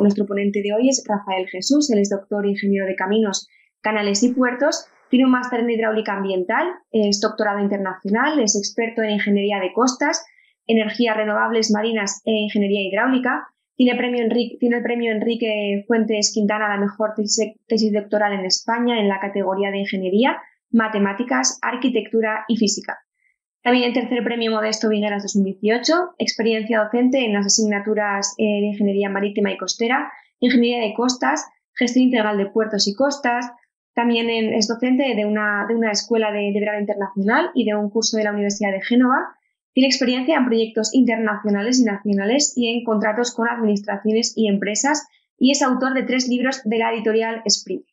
nuestro ponente de hoy es Rafael Jesús. Él es doctor ingeniero de caminos, canales y puertos. Tiene un máster en hidráulica ambiental, es doctorado internacional, es experto en ingeniería de costas, energías renovables marinas e ingeniería hidráulica. Tiene el premio Enrique Fuentes Quintana a la mejor tesis doctoral en España en la categoría de ingeniería, matemáticas, arquitectura y física. También el tercer premio Modesto Vigueras 2018, experiencia docente en las asignaturas de ingeniería marítima y costera, ingeniería de costas, gestión integral de puertos y costas. También es docente de una escuela de verano internacional y de un curso de la Universidad de Génova. Tiene experiencia en proyectos internacionales y nacionales y en contratos con administraciones y empresas, y es autor de 3 libros de la editorial Spring.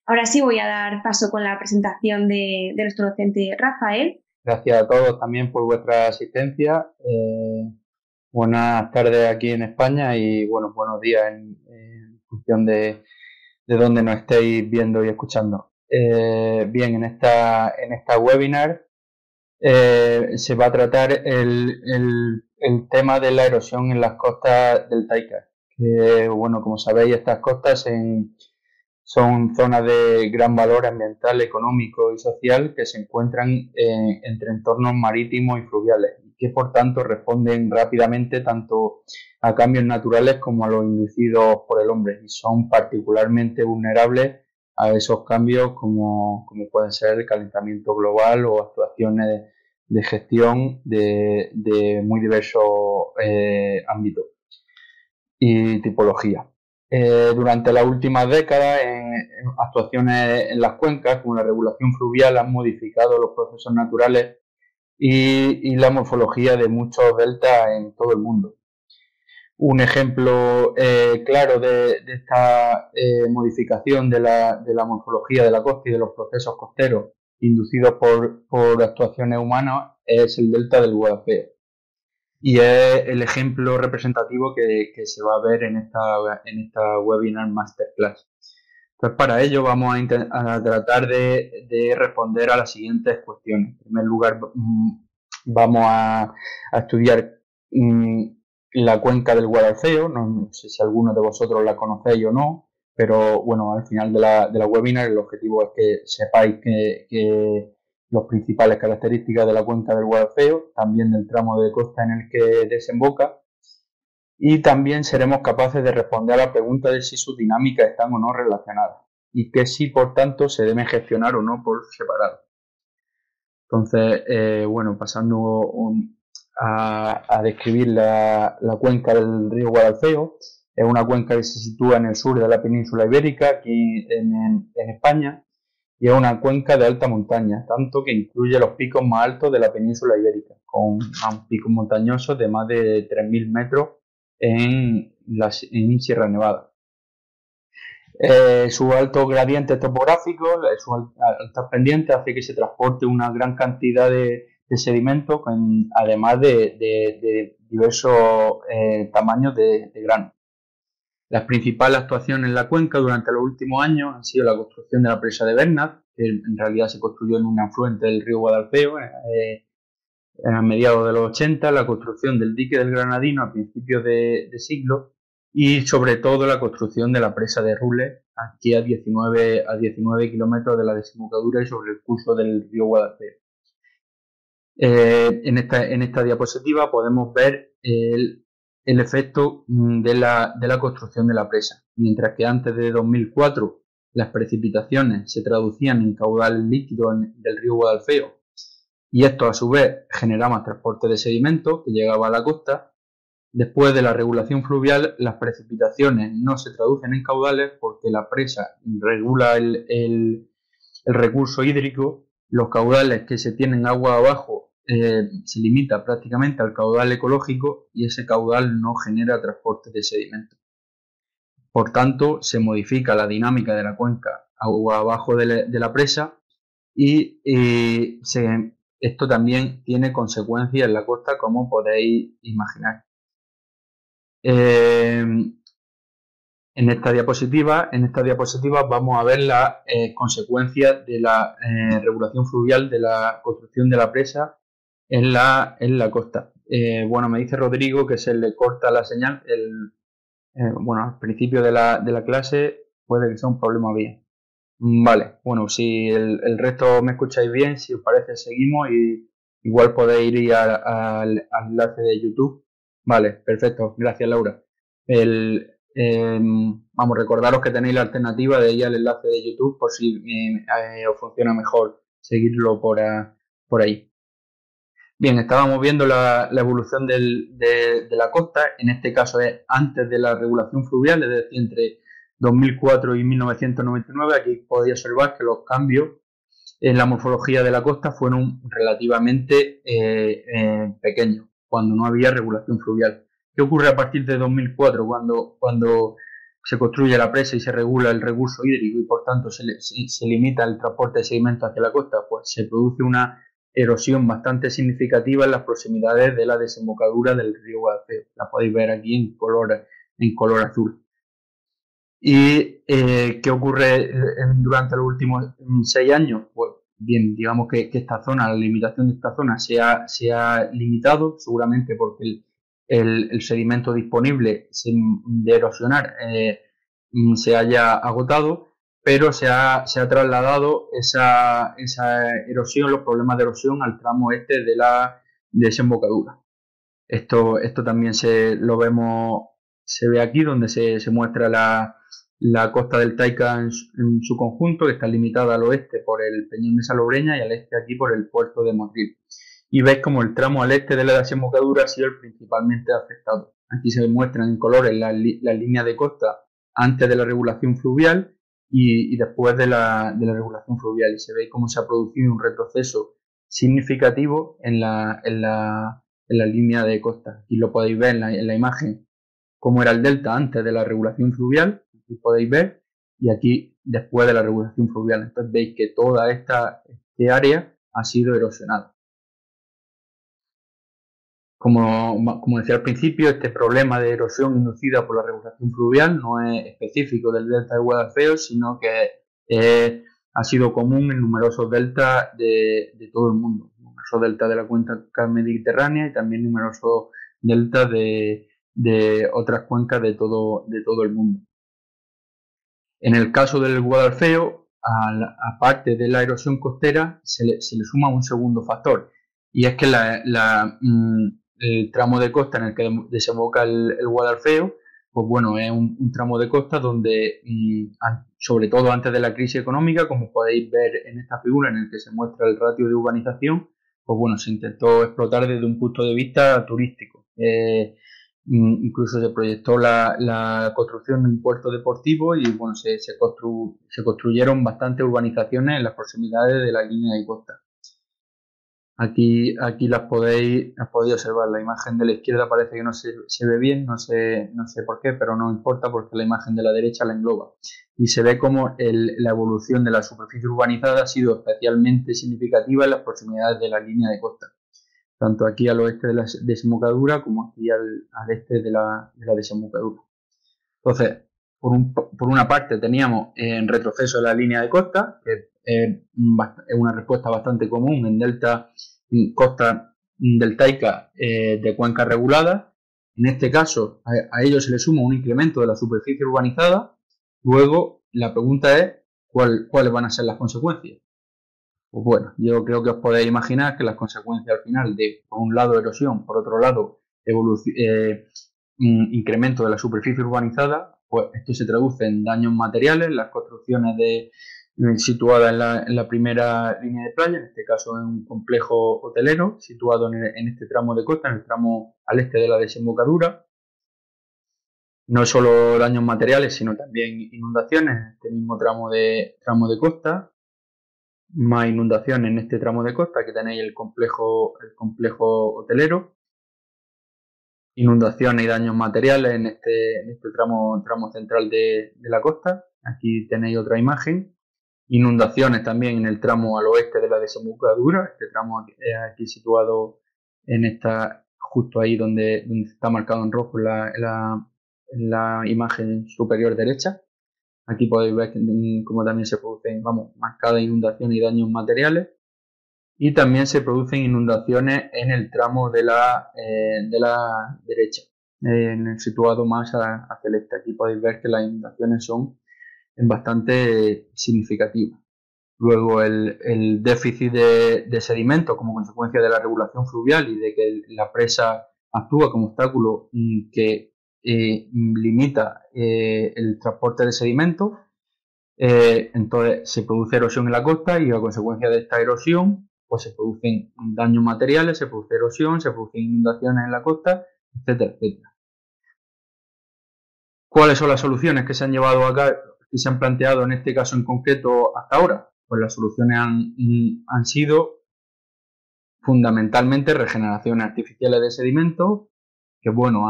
Ahora sí voy a dar paso con la presentación de nuestro docente Rafael. Gracias a todos también por vuestra asistencia. Buenas tardes aquí en España y buenos días en función de dónde nos estéis viendo y escuchando. Bien, en esta webinar se va a tratar el tema de la erosión en las costas del Táiter. Como sabéis, estas costas son zonas de gran valor ambiental, económico y social que se encuentran entre entornos marítimos y fluviales y que por tanto responden rápidamente tanto a cambios naturales como a los inducidos por el hombre y son particularmente vulnerables a esos cambios como pueden ser el calentamiento global o actuaciones de gestión de muy diversos ámbitos y tipologías. Durante las últimas décadas, actuaciones en las cuencas, como la regulación fluvial, han modificado los procesos naturales y la morfología de muchos deltas en todo el mundo. Un ejemplo claro de esta modificación de la morfología de la costa y de los procesos costeros inducidos por actuaciones humanas es el delta del Guadalfeo. Y es el ejemplo representativo que se va a ver en esta webinar masterclass. Entonces, para ello vamos a tratar de responder a las siguientes cuestiones. En primer lugar, vamos a estudiar la cuenca del Guadalfeo. No sé si alguno de vosotros la conocéis o no, pero bueno, al final de la webinar el objetivo es que sepáis que las principales características de la cuenca del Guadalfeo, también del tramo de costa en el que desemboca, y también seremos capaces de responder a la pregunta de si sus dinámicas están o no relacionadas y que si por tanto se deben gestionar o no por separado. Entonces, pasando a describir la cuenca del río Guadalfeo, es una cuenca que se sitúa en el sur de la península ibérica, aquí en España, y es una cuenca de alta montaña, tanto que incluye los picos más altos de la península ibérica, con picos montañosos de más de 3.000 metros en Sierra Nevada. Sus altos gradientes topográficos, sus altas pendientes, hace que se transporte una gran cantidad de sedimentos, además de diversos tamaños de grano. Las principales actuaciones en la cuenca durante los últimos años han sido la construcción de la presa de Bernat, que en realidad se construyó en un afluente del río Guadalfeo a mediados de los 80, la construcción del dique del Granadino a principios de siglo y sobre todo la construcción de la presa de Rules, aquí a 19 kilómetros de la desembocadura y sobre el curso del río Guadalfeo. En esta diapositiva podemos ver el efecto de la construcción de la presa. Mientras que antes de 2004 las precipitaciones se traducían en caudal líquido del río Guadalfeo y esto a su vez generaba transporte de sedimentos que llegaba a la costa, después de la regulación fluvial las precipitaciones no se traducen en caudales porque la presa regula el recurso hídrico. Los caudales que se tienen agua abajo se limita prácticamente al caudal ecológico y ese caudal no genera transporte de sedimentos. Por tanto, se modifica la dinámica de la cuenca agua abajo de la presa y esto también tiene consecuencias en la costa, como podéis imaginar. En esta diapositiva vamos a ver las consecuencias de la regulación fluvial de la construcción de la presa en la costa. Me dice Rodrigo que se le corta la señal. bueno, al principio de la clase puede que sea un problema bien. Vale, bueno, si el resto me escucháis bien, si os parece seguimos y igual podéis ir al enlace de YouTube. Vale, perfecto, gracias Laura. Vamos, recordaros que tenéis la alternativa de ir al enlace de YouTube por si os funciona mejor seguirlo por ahí. Bien, estábamos viendo la evolución de la costa, en este caso es antes de la regulación fluvial, es decir, entre 2004 y 1999. Aquí podéis observar que los cambios en la morfología de la costa fueron relativamente pequeños, cuando no había regulación fluvial. ¿Qué ocurre a partir de 2004, cuando se construye la presa y se regula el recurso hídrico y por tanto se limita el transporte de sedimentos hacia la costa? Pues se produce una erosión bastante significativa en las proximidades de la desembocadura del río Guadalfeo. La podéis ver aquí en color azul. ¿Y qué ocurre durante los últimos 6 años? Pues bien, digamos que esta zona, la limitación de esta zona se ha limitado, seguramente porque el sedimento disponible de erosionar se haya agotado, pero se ha trasladado esa erosión, los problemas de erosión al tramo este de la desembocadura. Esto también se ve aquí, donde se muestra la costa del Taica en su conjunto, que está limitada al oeste por el Peñón de Salobreña y al este aquí por el puerto de Motril. Y veis como el tramo al este de la desembocadura ha sido el principalmente afectado. Aquí se muestran en colores las líneas de costa antes de la regulación fluvial y después de la regulación fluvial. Y se ve cómo se ha producido un retroceso significativo en la línea de costa. Aquí lo podéis ver en la imagen cómo era el delta antes de la regulación fluvial, aquí podéis ver, y aquí después de la regulación fluvial. Entonces veis que toda este área ha sido erosionada. Como decía al principio, este problema de erosión inducida por la regulación fluvial no es específico del delta de Guadalfeo, sino que ha sido común en numerosos deltas de todo el mundo. Numerosos deltas de la cuenca mediterránea y también numerosos deltas de otras cuencas de todo el mundo. En el caso del Guadalfeo, aparte de la erosión costera, se le suma un segundo factor, y es que el tramo de costa en el que desemboca el Guadalfeo, pues bueno, es un tramo de costa donde, sobre todo antes de la crisis económica, como podéis ver en esta figura en el que se muestra el ratio de urbanización, pues bueno, se intentó explotar desde un punto de vista turístico. Incluso se proyectó la construcción de un puerto deportivo y bueno, se construyeron bastantes urbanizaciones en las proximidades de la línea de costa. Aquí las podéis observar. La imagen de la izquierda parece que no se ve bien, no sé por qué, pero no importa porque la imagen de la derecha la engloba. Y se ve como la evolución de la superficie urbanizada ha sido especialmente significativa en las proximidades de la línea de costa, tanto aquí al oeste de la desembocadura como aquí al este de la desembocadura. Entonces, por una parte teníamos en retroceso de la línea de costa, que es una respuesta bastante común en costa deltaica de cuencas reguladas. En este caso, a ello se le suma un incremento de la superficie urbanizada. Luego, la pregunta es, ¿cuáles van a ser las consecuencias? Pues bueno, yo creo que os podéis imaginar que las consecuencias al final de, por un lado, erosión, por otro lado, incremento de la superficie urbanizada, pues esto se traduce en daños materiales, las construcciones situadas en la primera línea de playa, en este caso en un complejo hotelero situado en este tramo de costa, en el tramo al este de la desembocadura. No solo daños materiales, sino también inundaciones en este mismo tramo de costa. Más inundaciones en este tramo de costa, que tenéis el complejo hotelero, inundaciones y daños materiales en este tramo central de la costa. Aquí tenéis otra imagen. Inundaciones también en el tramo al oeste de la desembocadura, este tramo aquí situado justo ahí donde está marcado en rojo en la imagen superior derecha. Aquí podéis ver cómo también se producen, marcadas inundaciones y daños materiales. Y también se producen inundaciones en el tramo de la derecha. situado más hacia el este. Aquí podéis ver que las inundaciones son bastante significativas. Luego el déficit de sedimentos como consecuencia de la regulación fluvial y de que la presa actúa como obstáculo que limita el transporte de sedimentos. Entonces se produce erosión en la costa y a consecuencia de esta erosión pues se producen daños materiales, se produce erosión, se producen inundaciones en la costa, etcétera, etcétera. ¿Cuáles son las soluciones que se han llevado a cabo, que se han planteado en este caso en concreto hasta ahora? Pues las soluciones han sido fundamentalmente regeneraciones artificiales de sedimentos que, bueno,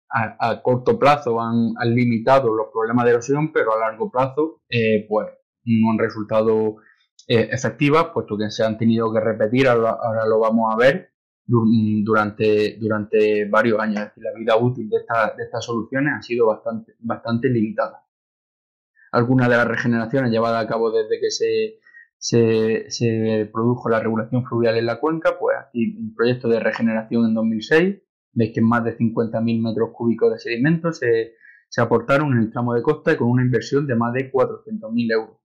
a corto plazo han limitado los problemas de erosión, pero a largo plazo pues no han resultado efectivas, puesto que se han tenido que repetir, ahora lo vamos a ver, durante varios años. Es decir, la vida útil de estas soluciones ha sido bastante limitada. Algunas de las regeneraciones llevadas a cabo desde que se produjo la regulación fluvial en la cuenca, pues aquí un proyecto de regeneración en 2006, veis que más de 50.000 metros cúbicos de sedimentos se aportaron en el tramo de costa y con una inversión de más de 400.000 euros.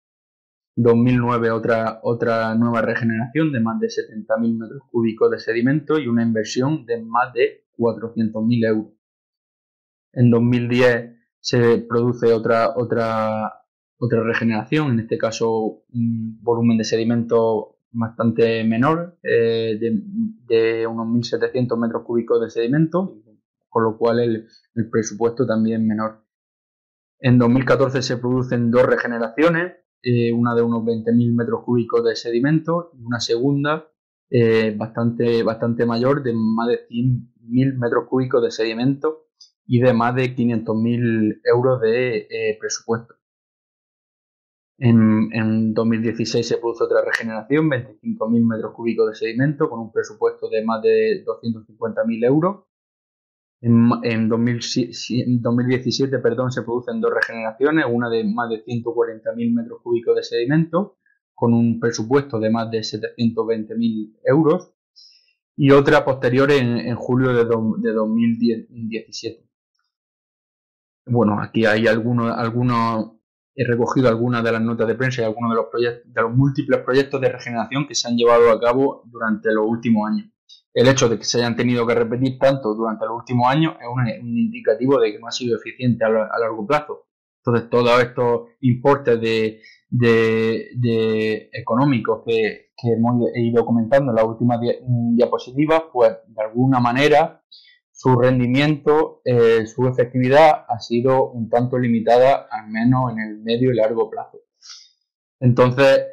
2009 otra nueva regeneración de más de 70.000 metros cúbicos de sedimento y una inversión de más de 400.000 euros. En 2010 se produce otra regeneración, en este caso un volumen de sedimento bastante menor, de unos 1.700 metros cúbicos de sedimento, con lo cual el presupuesto también menor. En 2014 se producen dos regeneraciones, una de unos 20.000 metros cúbicos de sedimento y una segunda bastante mayor, de más de 100.000 metros cúbicos de sedimento y de más de 500.000 euros de presupuesto. En 2016 se produce otra regeneración, 25.000 metros cúbicos de sedimento con un presupuesto de más de 250.000 euros. En 2017 se producen dos regeneraciones, una de más de 140.000 metros cúbicos de sedimento con un presupuesto de más de 720.000 euros y otra posterior en julio de 2017. Bueno, aquí hay he recogido algunas de las notas de prensa y algunos de los múltiples proyectos de regeneración que se han llevado a cabo durante los últimos años. El hecho de que se hayan tenido que repetir tanto durante los últimos años es un indicativo de que no ha sido eficiente a largo plazo. Entonces, todos estos importes económicos que hemos ido comentando en las últimas diapositivas, pues de alguna manera su rendimiento, su efectividad ha sido un tanto limitada, al menos en el medio y largo plazo. Entonces,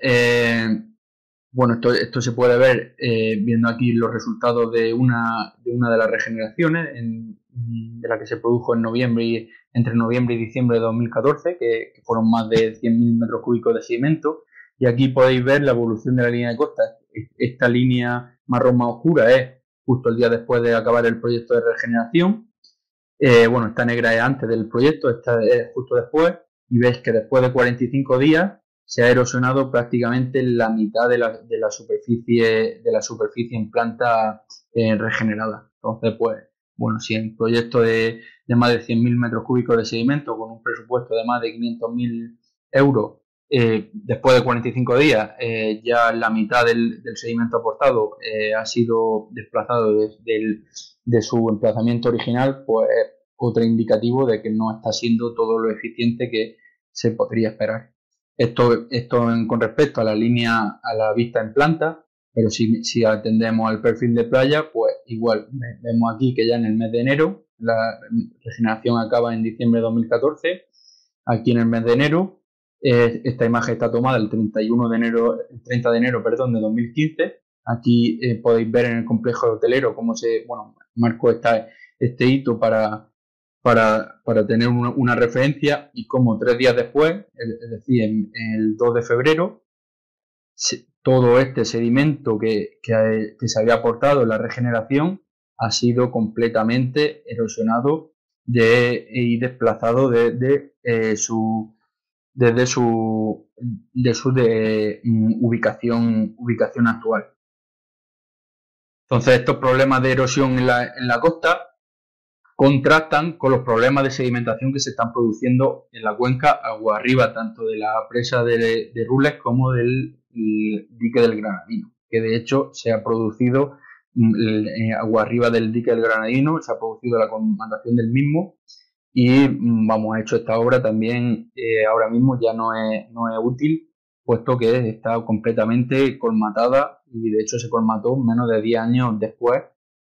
bueno, esto se puede ver viendo aquí los resultados de una de las regeneraciones de la que se produjo entre noviembre y diciembre de 2014, que fueron más de 100.000 metros cúbicos de sedimento. Y aquí podéis ver la evolución de la línea de costa. Esta línea marrón más oscura es justo el día después de acabar el proyecto de regeneración. Bueno, esta negra es antes del proyecto, esta es justo después. Y veis que después de 45 días se ha erosionado prácticamente la mitad de la superficie en planta regenerada. Entonces, pues, bueno, si en proyecto de más de 100.000 metros cúbicos de sedimento con un presupuesto de más de 500.000 euros, después de 45 días ya la mitad del sedimento aportado ha sido desplazado de su emplazamiento original, pues otro indicativo de que no está siendo todo lo eficiente que se podría esperar. Esto con respecto a la línea, a la vista en planta, pero si atendemos al perfil de playa, pues igual vemos aquí que ya en el mes de enero, la regeneración acaba en diciembre de 2014, aquí en el mes de enero, esta imagen está tomada el 30 de enero de 2015, aquí podéis ver en el complejo hotelero cómo marcó este hito para tener una referencia y como 3 días después, es decir, en el 2 de febrero, todo este sedimento que se había aportado en la regeneración ha sido completamente erosionado y desplazado desde su ubicación actual. Entonces, estos problemas de erosión en la costa contrastan con los problemas de sedimentación que se están produciendo en la cuenca agua arriba, tanto de la presa de Rules como del dique del Granadino, que de hecho se ha producido agua arriba del dique del Granadino, se ha producido la colmatación del mismo y ha hecho esta obra también ahora mismo ya no es útil, puesto que está completamente colmatada y de hecho se colmató menos de 10 años después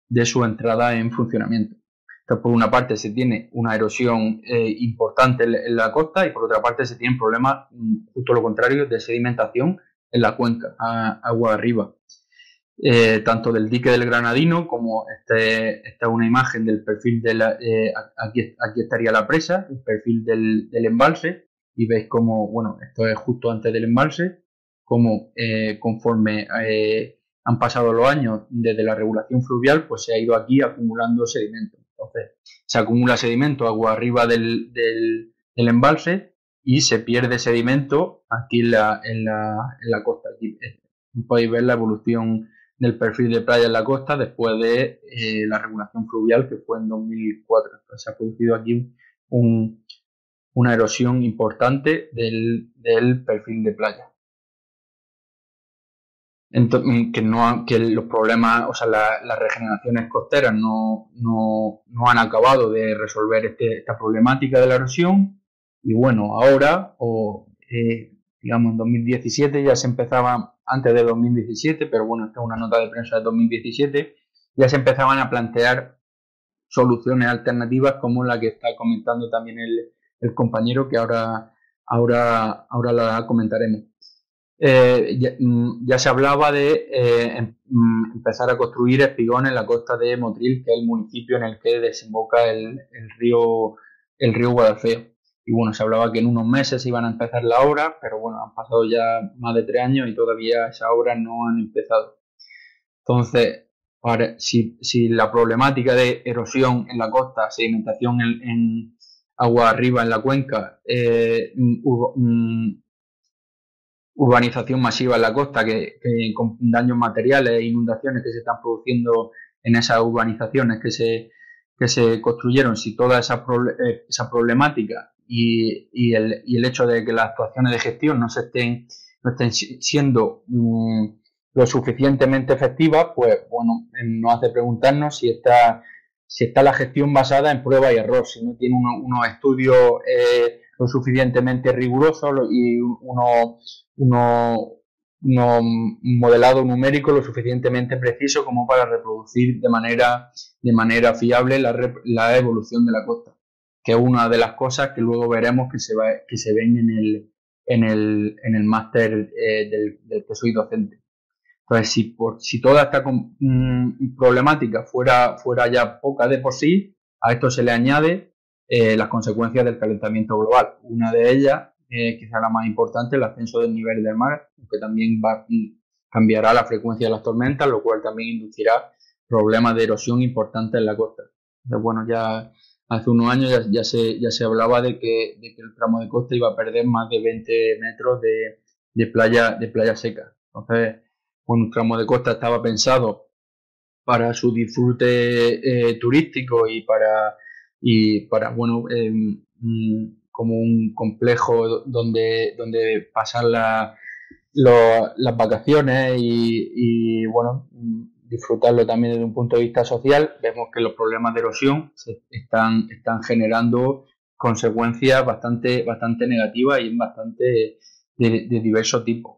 de su entrada en funcionamiento. Entonces, por una parte se tiene una erosión importante en la costa y por otra parte se tienen problemas justo lo contrario de sedimentación en la cuenca, agua arriba. Tanto del dique del Granadino como esta es una imagen del perfil de aquí estaría la presa, el perfil del embalse, y veis como, esto es justo antes del embalse, como conforme han pasado los años desde la regulación fluvial, pues se ha ido aquí acumulando sedimento. Entonces, se acumula sedimento agua arriba del embalse y se pierde sedimento aquí en la costa. Aquí podéis ver la evolución del perfil de playa en la costa después de la regulación fluvial que fue en 2004. Entonces, se ha producido aquí una erosión importante del perfil de playa. Entonces, que los problemas, o sea, las regeneraciones costeras no han acabado de resolver esta problemática de la erosión. Y bueno, ahora, digamos en 2017 ya se empezaba, antes de 2017, pero bueno, esta es una nota de prensa de 2017, ya se empezaban a plantear soluciones alternativas como la que está comentando también el compañero, que ahora la comentaremos. Ya se hablaba de empezar a construir espigones en la costa de Motril, que es el municipio en el que desemboca el río Guadalfeo. Y bueno, se hablaba que en unos meses iban a empezar la obra, pero bueno, han pasado ya más de 3 años y todavía esas obras no han empezado. Entonces, si la problemática de erosión en la costa, sedimentación en agua arriba en la cuenca, urbanización masiva en la costa con daños materiales e inundaciones que se están produciendo en esas urbanizaciones que se construyeron, si toda esa problemática y el hecho de que las actuaciones de gestión no estén siendo lo suficientemente efectivas, pues bueno, nos hace preguntarnos si está la gestión basada en prueba y error, si no tiene unos estudios lo suficientemente rigurosos y un modelado numérico lo suficientemente preciso como para reproducir de manera fiable la evolución de la costa, que es una de las cosas que luego veremos que se ven en el máster del que soy docente. Entonces, si toda esta problemática fuera ya poca de por sí, a esto se le añade las consecuencias del calentamiento global. Una de ellas, quizá la más importante, el ascenso del nivel del mar, que también cambiará la frecuencia de las tormentas, lo cual también inducirá problemas de erosión importantes en la costa. Entonces, bueno, ya hace unos años ya se hablaba de que el tramo de costa iba a perder más de 20 metros de playa seca. Entonces, un tramo de costa estaba pensado para su disfrute turístico y para como un complejo donde pasar las vacaciones y disfrutarlo también desde un punto de vista social. Vemos que los problemas de erosión están generando consecuencias bastante negativas y bastante de diversos tipos.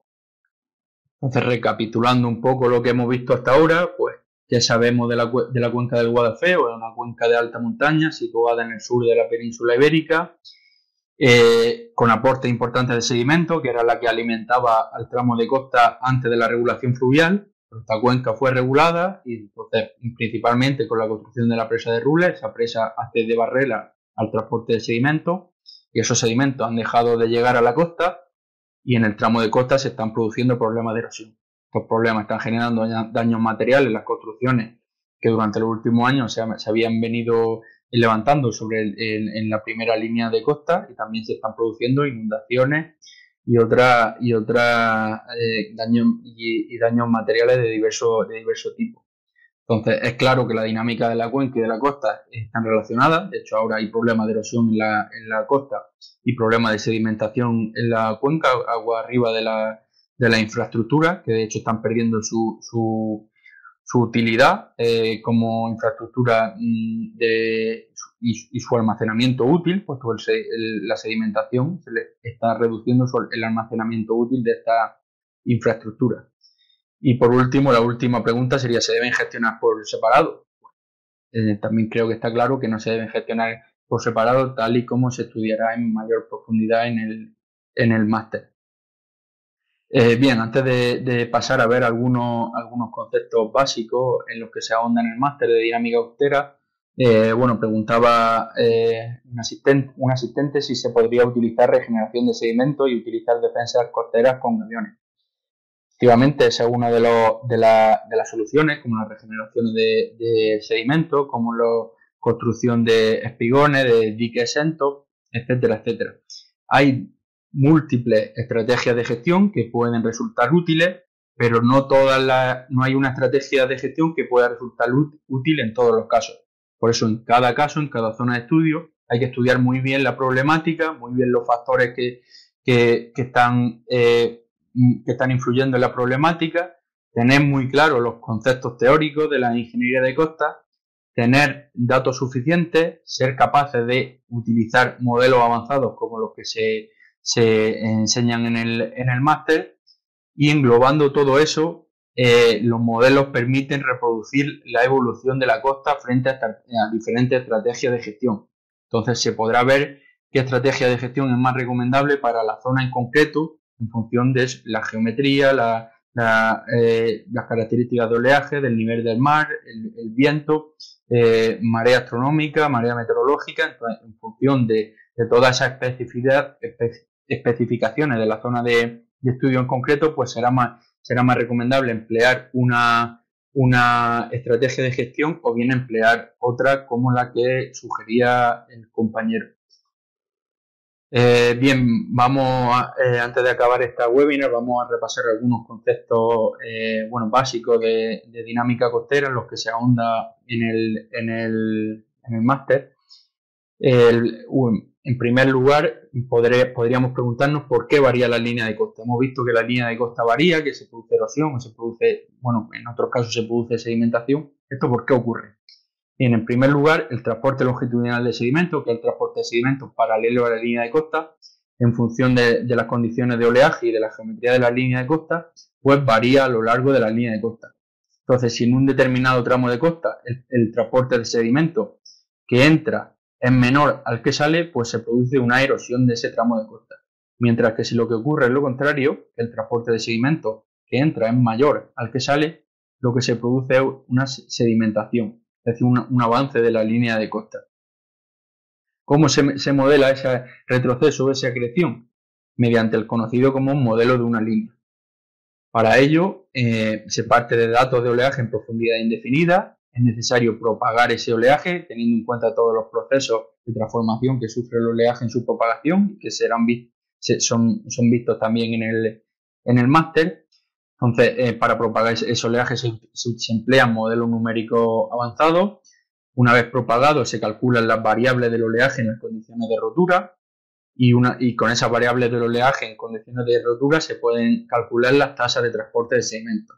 Entonces, recapitulando un poco lo que hemos visto hasta ahora, pues ya sabemos de la cuenca del Guadalfeo, es una cuenca de alta montaña situada en el sur de la península ibérica, con aportes importantes de sedimento, que era la que alimentaba al tramo de costa antes de la regulación fluvial. Esta cuenca fue regulada y entonces, principalmente con la construcción de la presa de Rules, esa presa hace de barrera al transporte de sedimento y esos sedimentos han dejado de llegar a la costa y en el tramo de costa se están produciendo problemas de erosión. Estos problemas están generando daños materiales en las construcciones que durante los últimos años se habían venido levantando en la primera línea de costa y también se están produciendo inundaciones y daños materiales de diverso tipo. Entonces, es claro que la dinámica de la cuenca y de la costa están relacionadas. De hecho, ahora hay problemas de erosión en la costa y problemas de sedimentación en la cuenca, agua arriba de la infraestructura, que de hecho están perdiendo su utilidad como infraestructura y su almacenamiento útil, puesto que la sedimentación se le está reduciendo el almacenamiento útil de esta infraestructura. Y por último, la última pregunta sería: ¿se deben gestionar por separado? También creo que está claro que no se deben gestionar por separado, tal y como se estudiará en mayor profundidad en el máster. Bien, antes de pasar a ver algunos conceptos básicos en los que se ahonda en el máster de dinámica costera, preguntaba un asistente si se podría utilizar regeneración de sedimentos y utilizar defensas costeras con gaviones. Efectivamente, esa es una de las soluciones, como la regeneración de sedimentos, como la construcción de espigones, de diques exentos, etcétera, etcétera. Hay múltiples estrategias de gestión que pueden resultar útiles, pero no hay una estrategia de gestión que pueda resultar útil en todos los casos. Por eso, en cada caso, en cada zona de estudio, hay que estudiar muy bien la problemática, muy bien los factores que están influyendo en la problemática, tener muy claros los conceptos teóricos de la ingeniería de costa, tener datos suficientes, ser capaces de utilizar modelos avanzados como los que se enseñan en el máster, y englobando todo eso, los modelos permiten reproducir la evolución de la costa frente a diferentes estrategias de gestión. Entonces se podrá ver qué estrategia de gestión es más recomendable para la zona en concreto, en función de la geometría, las características de oleaje, del nivel del mar, el viento, marea astronómica, marea meteorológica. Entonces, en función de todas esas especificaciones de la zona de estudio en concreto, pues será más recomendable emplear una estrategia de gestión o bien emplear otra como la que sugería el compañero. Bien, antes de acabar esta webinar, vamos a repasar algunos conceptos básicos de dinámica costera en los que se ahonda en el máster. En primer lugar, podríamos preguntarnos por qué varía la línea de costa. Hemos visto que la línea de costa varía, que se produce erosión, o se produce, en otros casos se produce sedimentación. ¿Esto por qué ocurre? Bien, en primer lugar, el transporte longitudinal de sedimentos, que es el transporte de sedimentos paralelo a la línea de costa, en función de las condiciones de oleaje y de la geometría de la línea de costa, pues varía a lo largo de la línea de costa. Entonces, si en un determinado tramo de costa el transporte de sedimentos que entra es menor al que sale, pues se produce una erosión de ese tramo de costa. Mientras que si lo que ocurre es lo contrario, que el transporte de sedimentos que entra es mayor al que sale, lo que se produce es una sedimentación, es decir, un avance de la línea de costa. ¿Cómo se modela ese retroceso, esa acreción? Mediante el conocido como modelo de una línea. Para ello, se parte de datos de oleaje en profundidad indefinida. Es necesario propagar ese oleaje teniendo en cuenta todos los procesos de transformación que sufre el oleaje en su propagación, que son vistos también en el máster. Entonces, para propagar ese oleaje se emplean modelos numéricos avanzados. Una vez propagado, se calculan las variables del oleaje en las condiciones de rotura, y con esas variables del oleaje en condiciones de rotura se pueden calcular las tasas de transporte de sedimentos.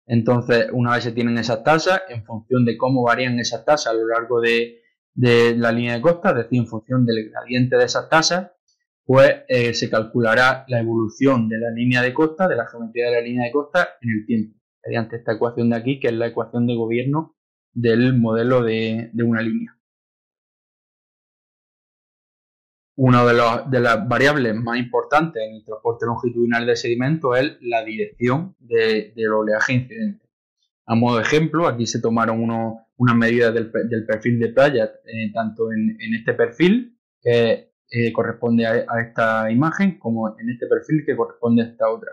Entonces, una vez se tienen esas tasas, en función de cómo varían esas tasas a lo largo de la línea de costa, es decir, en función del gradiente de esas tasas, pues se calculará la evolución de la línea de costa, de la geometría de la línea de costa en el tiempo, mediante esta ecuación de aquí, que es la ecuación de gobierno del modelo de una línea. Una de las variables más importantes en el transporte longitudinal de sedimentos es la dirección del oleaje incidente. A modo de ejemplo, aquí se tomaron unas medidas del perfil de playa, tanto en este perfil, que corresponde a esta imagen, como en este perfil que corresponde a esta otra.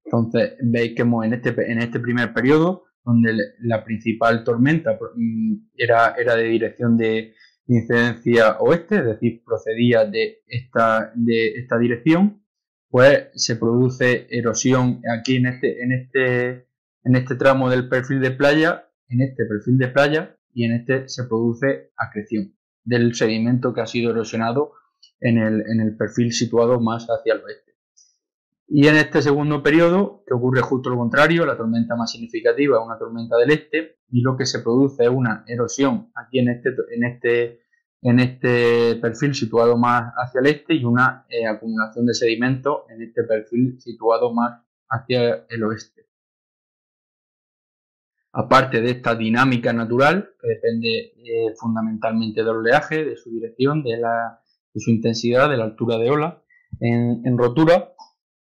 Entonces, veis que en este primer periodo, donde la principal tormenta era de dirección de incidencia oeste, es decir, procedía de esta dirección, pues se produce erosión aquí en este tramo del perfil de playa en este perfil de playa y en este se produce acreción del sedimento que ha sido erosionado en el perfil situado más hacia el oeste. Y en este segundo periodo, que ocurre justo lo contrario, la tormenta más significativa es una tormenta del este y lo que se produce es una erosión aquí en este perfil situado más hacia el este y una acumulación de sedimento en este perfil situado más hacia el oeste. Aparte de esta dinámica natural, que depende fundamentalmente del oleaje, de su dirección, de su intensidad, de la altura de ola en rotura,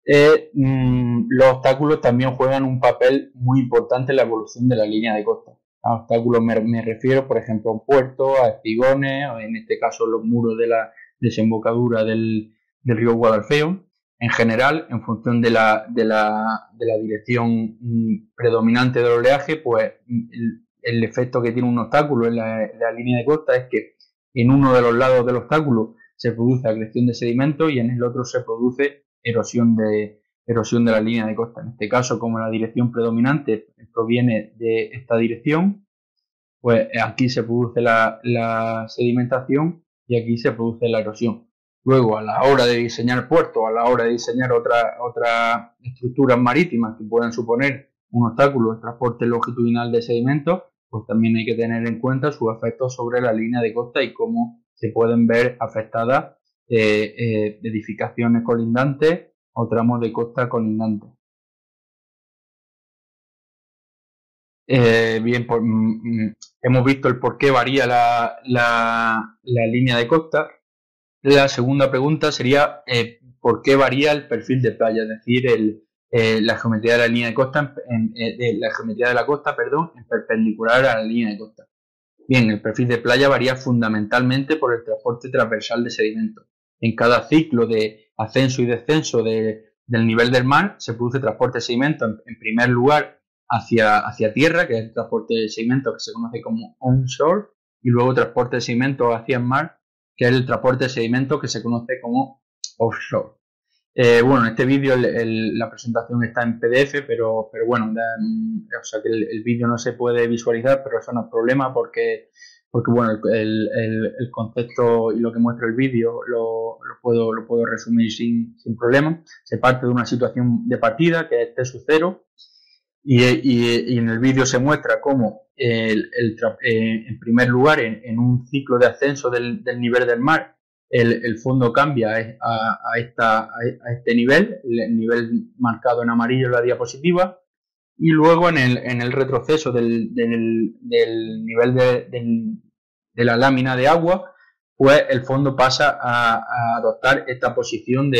los obstáculos también juegan un papel muy importante en la evolución de la línea de costa. A obstáculos me refiero, por ejemplo, a un puerto, a espigones, o en este caso los muros de la desembocadura del río Guadalfeo. En general, en función de la dirección predominante del oleaje, pues el efecto que tiene un obstáculo en la línea de costa es que en uno de los lados del obstáculo se produce acreción de sedimento y en el otro se produce erosión de la línea de costa. En este caso, como la dirección predominante proviene de esta dirección, pues aquí se produce la sedimentación y aquí se produce la erosión. Luego, a la hora de diseñar puertos, a la hora de diseñar otras estructuras marítimas que puedan suponer un obstáculo al transporte longitudinal de sedimentos, pues también hay que tener en cuenta sus efectos sobre la línea de costa y cómo se pueden ver afectadas edificaciones colindantes o tramos de costa colindantes. Bien, hemos visto el por qué varía la línea de costa. La segunda pregunta sería ¿por qué varía el perfil de playa? Es decir, la geometría de la línea de costa, la geometría de la costa, perdón, en perpendicular a la línea de costa. Bien, el perfil de playa varía fundamentalmente por el transporte transversal de sedimentos. En cada ciclo de ascenso y descenso del nivel del mar se produce transporte de sedimentos en primer lugar hacia tierra, que es el transporte de sedimentos que se conoce como onshore, y luego transporte de sedimentos hacia el mar, que es el transporte de sedimentos que se conoce como offshore. Bueno, en este vídeo la presentación está en PDF, pero bueno, o sea que el vídeo no se puede visualizar, pero eso no es problema porque bueno, el concepto y lo que muestra el vídeo lo puedo resumir sin problema. Se parte de una situación de partida que es T sub 0 y en el vídeo se muestra cómo en primer lugar en un ciclo de ascenso del nivel del mar el fondo cambia a este nivel, el nivel marcado en amarillo en la diapositiva, y luego en el retroceso del nivel de la lámina de agua, pues el fondo pasa a adoptar esta posición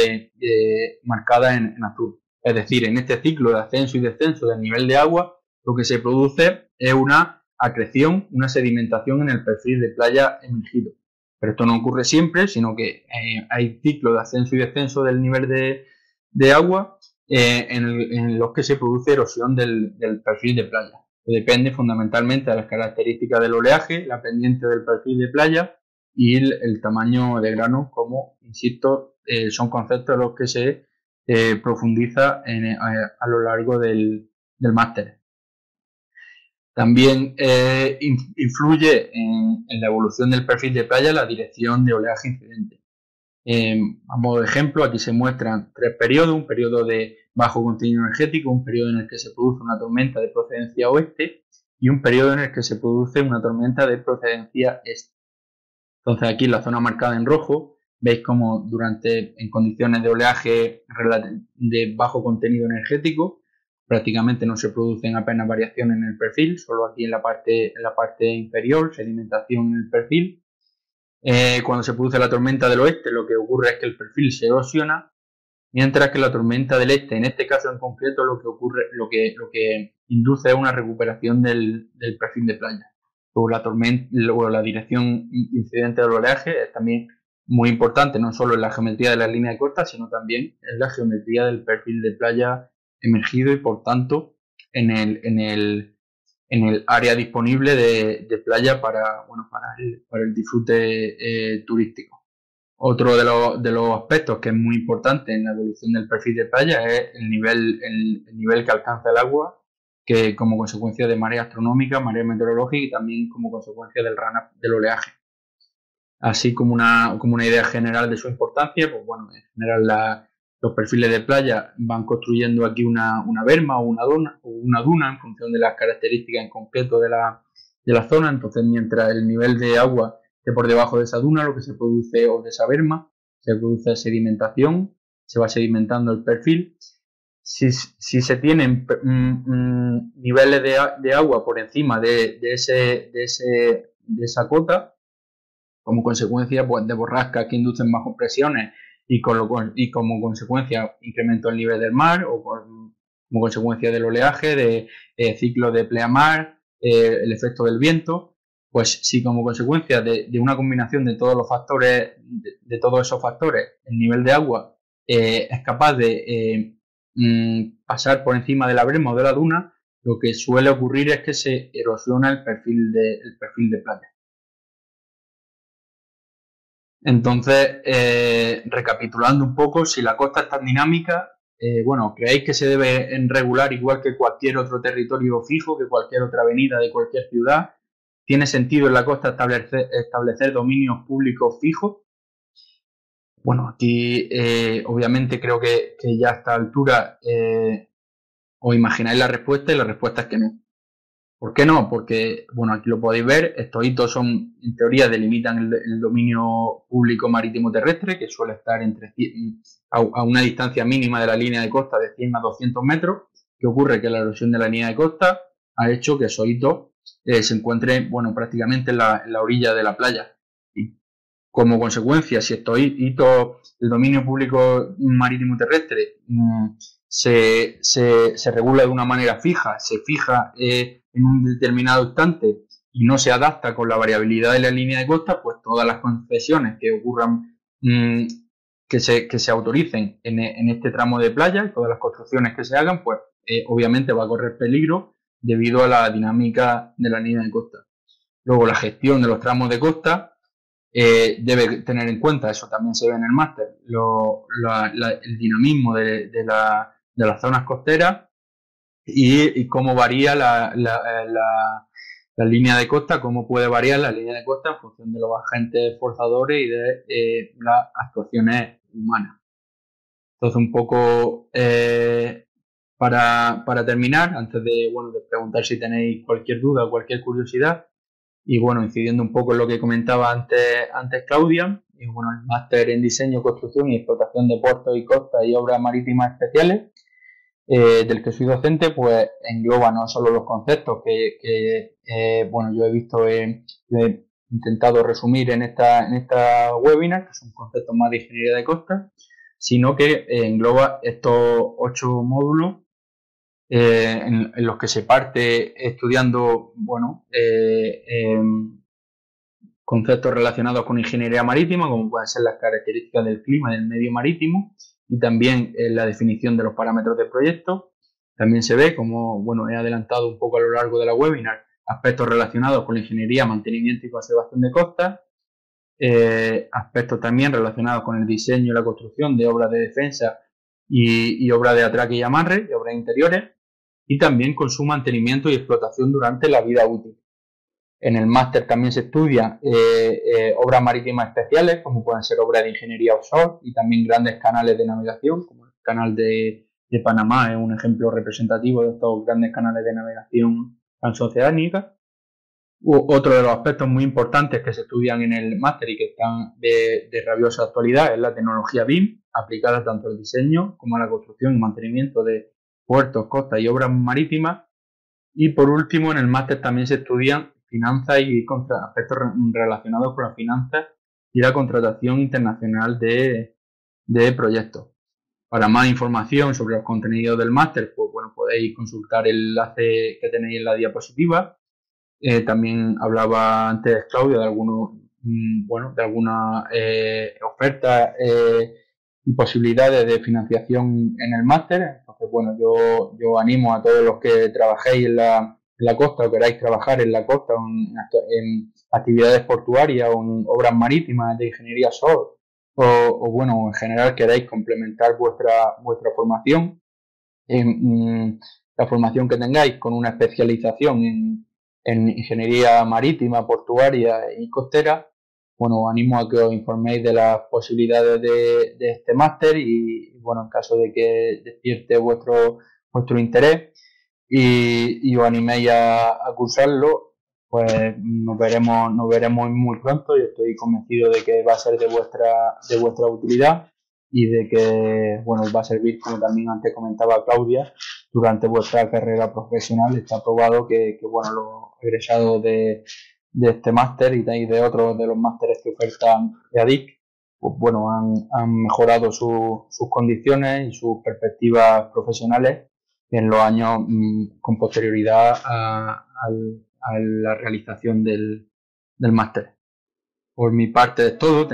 marcada en azul. Es decir, en este ciclo de ascenso y descenso del nivel de agua, lo que se produce es una acreción, una sedimentación en el perfil de playa emergido. Pero esto no ocurre siempre, sino que hay ciclos de ascenso y descenso del nivel de agua en los que se produce erosión del perfil de playa. Depende fundamentalmente de las características del oleaje, la pendiente del perfil de playa y el tamaño de grano, como, insisto, son conceptos en los que se profundiza a lo largo del máster. También influye en la evolución del perfil de playa la dirección de oleaje incidente. A modo de ejemplo, aquí se muestran tres periodos: un periodo de bajo contenido energético, un periodo en el que se produce una tormenta de procedencia oeste y un periodo en el que se produce una tormenta de procedencia este. Entonces aquí en la zona marcada en rojo veis como en condiciones de oleaje de bajo contenido energético prácticamente no se producen apenas variaciones en el perfil, solo aquí en la parte inferior, sedimentación en el perfil. Cuando se produce la tormenta del oeste, lo que ocurre es que el perfil se erosiona, mientras que la tormenta del este, en este caso en concreto, lo que induce es una recuperación del perfil de playa. Luego la dirección incidente del oleaje es también muy importante, no solo en la geometría de la línea de costa, sino también en la geometría del perfil de playa emergido y por tanto en el área disponible de playa para el disfrute turístico. Otro de los aspectos que es muy importante en la evolución del perfil de playa es el nivel que alcanza el agua que como consecuencia de marea astronómica, marea meteorológica y también como consecuencia del oleaje. Así como una idea general de su importancia, pues bueno, en general los perfiles de playa van construyendo aquí una berma o una duna en función de las características en concreto de la zona. Entonces, mientras el nivel de agua esté por debajo de esa duna, lo que se produce, o de esa berma, se produce sedimentación, se va sedimentando el perfil. Si se tienen niveles de agua por encima de esa cota, como consecuencia pues, de borrascas que inducen bajo presiones y como consecuencia incremento del nivel del mar o como consecuencia del oleaje, de ciclos de pleamar, el efecto del viento, pues si como consecuencia de una combinación de todos los factores, de todos esos factores, el nivel de agua es capaz de pasar por encima de la berma o de la duna, lo que suele ocurrir es que se erosiona el perfil de playa. Entonces, recapitulando un poco, si la costa es tan dinámica, ¿creéis que se debe regular igual que cualquier otro territorio fijo, que cualquier otra avenida de cualquier ciudad? ¿Tiene sentido en la costa establecer dominios públicos fijos? Bueno, aquí obviamente creo que ya a esta altura os imagináis la respuesta y la respuesta es que no. ¿Por qué no? Porque, bueno, aquí lo podéis ver, estos hitos son, en teoría, delimitan el dominio público marítimo terrestre, que suele estar a una distancia mínima de la línea de costa de 100 a 200 metros. ¿Qué ocurre? Que la erosión de la línea de costa ha hecho que esos hitos se encuentren, prácticamente en la orilla de la playa. Y como consecuencia, si estos hitos del dominio público marítimo terrestre se regula de una manera fija, se fija en un determinado instante y no se adapta con la variabilidad de la línea de costa, pues todas las concesiones que ocurran, que se autoricen en este tramo de playa, todas las construcciones que se hagan, pues obviamente va a correr peligro debido a la dinámica de la línea de costa. Luego, la gestión de los tramos de costa debe tener en cuenta, eso también se ve en el máster, el dinamismo de las zonas costeras y cómo varía la línea de costa, cómo puede variar la línea de costa en función de los agentes forzadores y de las actuaciones humanas. Entonces, un poco para terminar, antes de preguntar si tenéis cualquier duda o cualquier curiosidad, y incidiendo un poco en lo que comentaba antes Claudia, y el máster en diseño, construcción y explotación de puertos y costas y obras marítimas especiales, del que soy docente, pues engloba no solo los conceptos que yo he visto, yo he intentado resumir en esta webinar, que son conceptos más de ingeniería de costas, sino que engloba estos 8 módulos en los que se parte estudiando conceptos relacionados con ingeniería marítima, como pueden ser las características del clima y del medio marítimo, y también la definición de los parámetros del proyecto. También se ve, como he adelantado un poco a lo largo de la webinar, aspectos relacionados con la ingeniería, mantenimiento y conservación de costas, aspectos también relacionados con el diseño y la construcción de obras de defensa y obras de atraque y amarre, y obras interiores, y también con su mantenimiento y explotación durante la vida útil. En el máster también se estudia obras marítimas especiales, como pueden ser obras de ingeniería offshore y también grandes canales de navegación, como el canal de Panamá es un ejemplo representativo de estos grandes canales de navegación transoceánica. Otro de los aspectos muy importantes que se estudian en el máster y que están de rabiosa actualidad es la tecnología BIM, aplicada tanto al diseño como a la construcción y mantenimiento de puertos, costas y obras marítimas. Y por último, en el máster también se estudian finanzas y aspectos relacionados con las finanzas y la contratación internacional de proyectos. Para más información sobre los contenidos del máster, pues podéis consultar el enlace que tenéis en la diapositiva. También hablaba antes Claudia de algunas ofertas y posibilidades de financiación en el máster. Entonces, yo animo a todos los que trabajéis en la costa o queráis trabajar en la costa en actividades portuarias o en obras marítimas de ingeniería offshore o en general queráis complementar vuestra formación. la formación que tengáis con una especialización en ingeniería marítima, portuaria y costera, bueno, os animo a que os informéis de las posibilidades de este máster y, bueno, en caso de que despierte vuestro interés y os animéis a cursarlo, pues nos veremos muy pronto y estoy convencido de que va a ser de vuestra utilidad y de que, bueno, os va a servir, como también antes comentaba Claudia, durante vuestra carrera profesional. Está probado que bueno, los egresados de este máster y de otros de los másteres que ofertan EADIC, pues bueno, han mejorado sus condiciones y sus perspectivas profesionales en los años con posterioridad a la realización del máster. Por mi parte es todo.